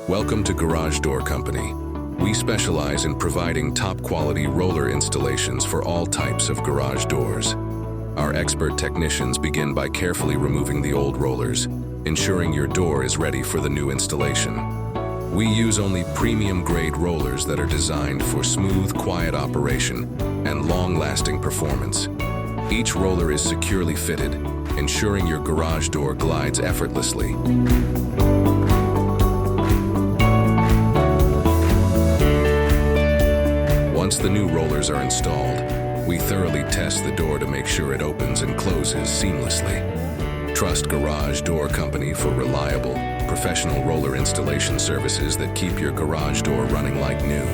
Welcome to Garage Door Company. We specialize in providing top-quality roller installations for all types of garage doors. Our expert technicians begin by carefully removing the old rollers, ensuring your door is ready for the new installation. We use only premium-grade rollers that are designed for smooth, quiet operation and long-lasting performance. Each roller is securely fitted, ensuring your garage door glides effortlessly. Once the new rollers are installed, we thoroughly test the door to make sure it opens and closes seamlessly. Trust Garage Door Company for reliable, professional roller installation services that keep your garage door running like new.